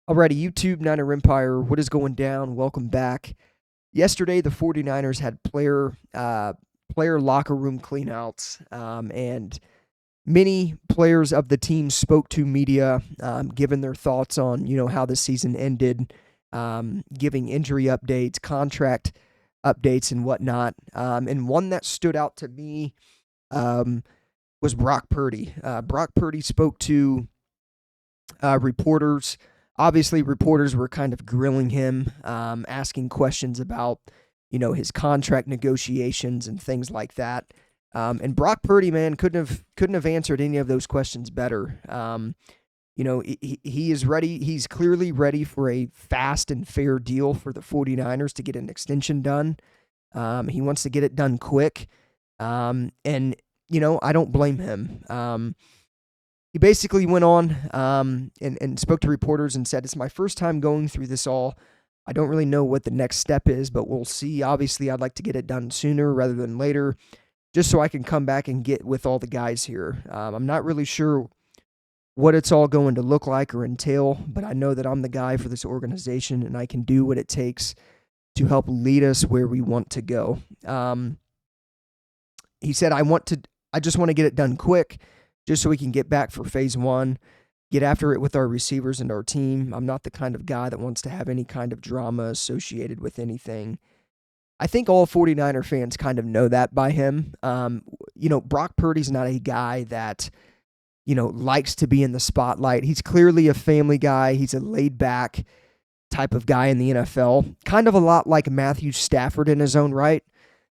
Alrighty, YouTube Niner Empire, what is going down? Welcome back. Yesterday, the 49ers had player locker room cleanouts, and many players of the team spoke to media, giving their thoughts on how the season ended, giving injury updates, contract updates, and whatnot. And one that stood out to me was Brock Purdy. Brock Purdy spoke to reporters. Obviously, reporters were kind of grilling him, asking questions about, his contract negotiations and things like that. And Brock Purdy, man, couldn't have answered any of those questions better. He is ready. He's clearly ready for a fast and fair deal for the 49ers to get an extension done. He wants to get it done quick. And I don't blame him. He basically went on and spoke to reporters and said, "It's my first time going through this all. I don't really know what the next step is, but we'll see. Obviously, I'd like to get it done sooner rather than later, just so I can come back and get with all the guys here. I'm not really sure what it's all going to look like or entail, but I know that I'm the guy for this organization, and I can do what it takes to help lead us where we want to go." He said, I just want to get it done quick, just so we can get back for phase one, get after it with our receivers and our team. I'm not the kind of guy that wants to have any kind of drama associated with anything. I think all 49er fans kind of know that by him. Brock Purdy's not a guy that, likes to be in the spotlight. He's clearly a family guy. He's a laid-back type of guy in the NFL, kind of a lot like Matthew Stafford in his own right.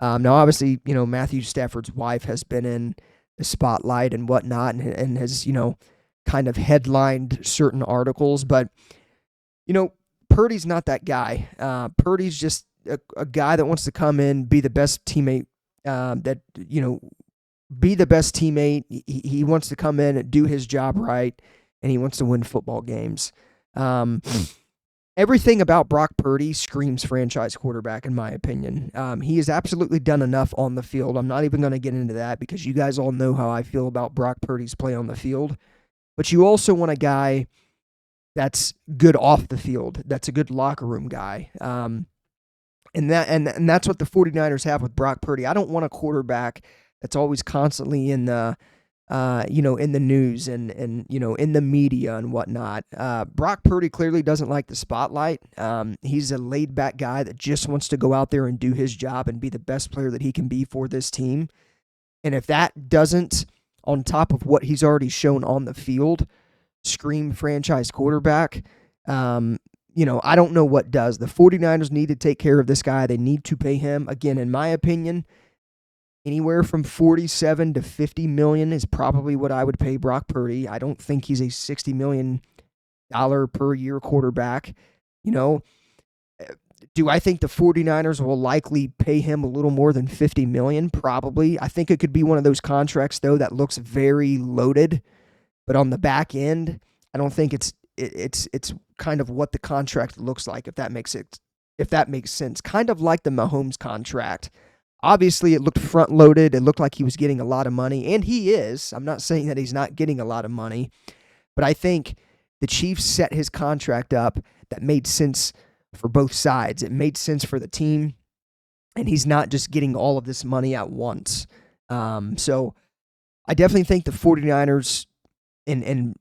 Now, obviously, Matthew Stafford's wife has been in the spotlight and whatnot and has, kind of headlined certain articles. But, Purdy's not that guy. Purdy's just a guy that wants to come in, be the best teammate, be the best teammate. He wants to come in and do his job right, and he wants to win football games. Everything about Brock Purdy screams franchise quarterback, in my opinion. He has absolutely done enough on the field. I'm not even going to get into that because you guys all know how I feel about Brock Purdy's play on the field. But you also want a guy that's good off the field, that's a good locker room guy. And that's what the 49ers have with Brock Purdy. I don't want a quarterback that's always constantly in the in the news and in the media and whatnot. Brock Purdy clearly doesn't like the spotlight. He's a laid-back guy that just wants to go out there and do his job and be the best player that he can be for this team. And if that doesn't, on top of what he's already shown on the field, scream franchise quarterback, I don't know what does. The 49ers need to take care of this guy. They need to pay him. Again, in my opinion, anywhere from $47 to $50 million is probably what I would pay Brock Purdy. I don't think he's a $60 million per year quarterback. Do I think the 49ers will likely pay him a little more than $50 million? Probably. I think it could be one of those contracts, though, that looks very loaded. But on the back end, I don't think it's kind of what the contract looks like, if that makes sense. Kind of like the Mahomes contract. Obviously, it looked front-loaded. It looked like he was getting a lot of money, and he is. I'm not saying that he's not getting a lot of money, but I think the Chiefs set his contract up that made sense for both sides. It made sense for the team, and he's not just getting all of this money at once. So I definitely think the 49ers, and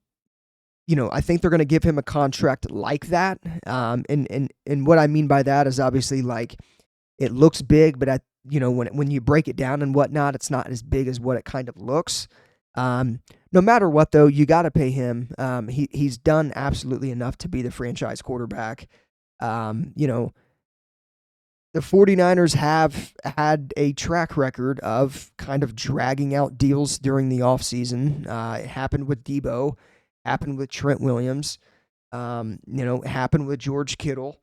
I think they're going to give him a contract like that. And what I mean by that is obviously like it looks big, but when you break it down and whatnot, it's not as big as what it kind of looks. No matter what, though, you got to pay him. He's done absolutely enough to be the franchise quarterback. The 49ers have had a track record of kind of dragging out deals during the offseason. It happened with Debo, happened with Trent Williams, happened with George Kittle,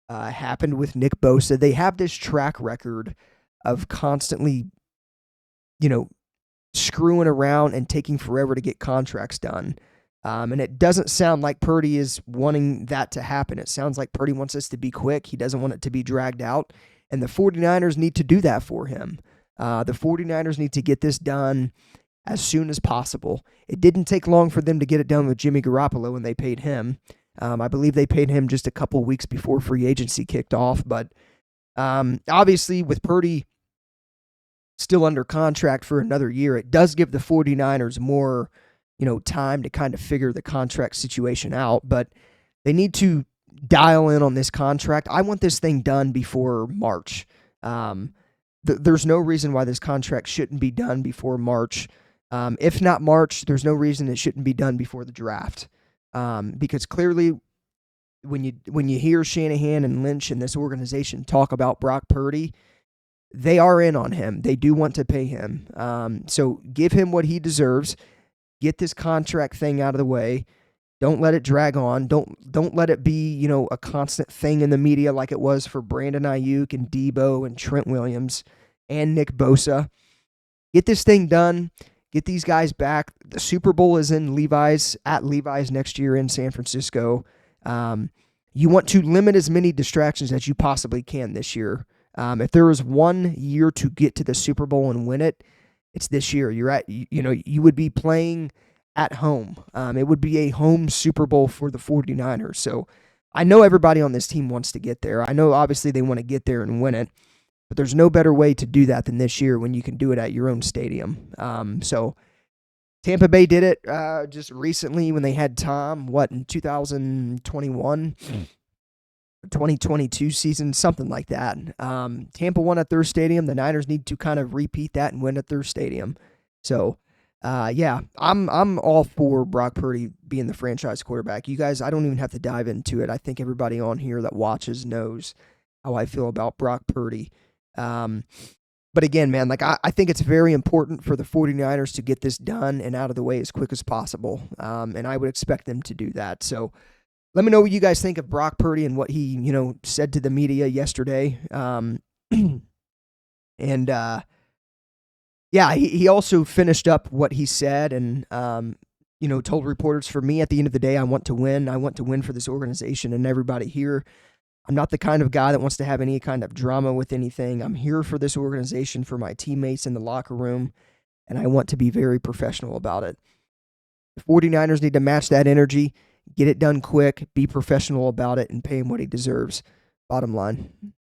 happened with Nick Bosa. They have this track record of constantly, screwing around and taking forever to get contracts done. And it doesn't sound like Purdy is wanting that to happen. It sounds like Purdy wants this to be quick. He doesn't want it to be dragged out. And the 49ers need to do that for him. The 49ers need to get this done as soon as possible. It didn't take long for them to get it done with Jimmy Garoppolo when they paid him. I believe they paid him just a couple weeks before free agency kicked off. But obviously, with Purdy still under contract for another year, it does give the 49ers more, time to kind of figure the contract situation out. But they need to dial in on this contract. I want this thing done before March. There's no reason why this contract shouldn't be done before March. If not March, there's no reason it shouldn't be done before the draft. Because clearly, when you hear Shanahan and Lynch and this organization talk about Brock Purdy, they are in on him. They do want to pay him. So give him what he deserves. Get this contract thing out of the way. Don't let it drag on. Don't let it be, a constant thing in the media like it was for Brandon Ayuk and Debo and Trent Williams and Nick Bosa. Get this thing done. Get these guys back. The Super Bowl is in at Levi's next year in San Francisco. You want to limit as many distractions as you possibly can this year. If there is 1 year to get to the Super Bowl and win it, it's this year. You would be playing at home. It would be a home Super Bowl for the 49ers. So I know everybody on this team wants to get there. I know obviously they want to get there and win it, but there's no better way to do that than this year when you can do it at your own stadium. So Tampa Bay did it just recently when they had Tom, in 2021? 2022 season, something like that. Tampa won at their stadium. The Niners need to kind of repeat that and win at their stadium. So, I'm all for Brock Purdy being the franchise quarterback. You guys, I don't even have to dive into it. I think everybody on here that watches knows how I feel about Brock Purdy. But again, man, I think it's very important for the 49ers to get this done and out of the way as quick as possible. And I would expect them to do that. So, let me know what you guys think of Brock Purdy and what he, said to the media yesterday. He also finished up what he said and, told reporters, for me, at the end of the day, I want to win. I want to win for this organization and everybody here. I'm not the kind of guy that wants to have any kind of drama with anything. I'm here for this organization, for my teammates in the locker room, and I want to be very professional about it. The 49ers need to match that energy. Get it done quick, be professional about it, and pay him what he deserves. Bottom line.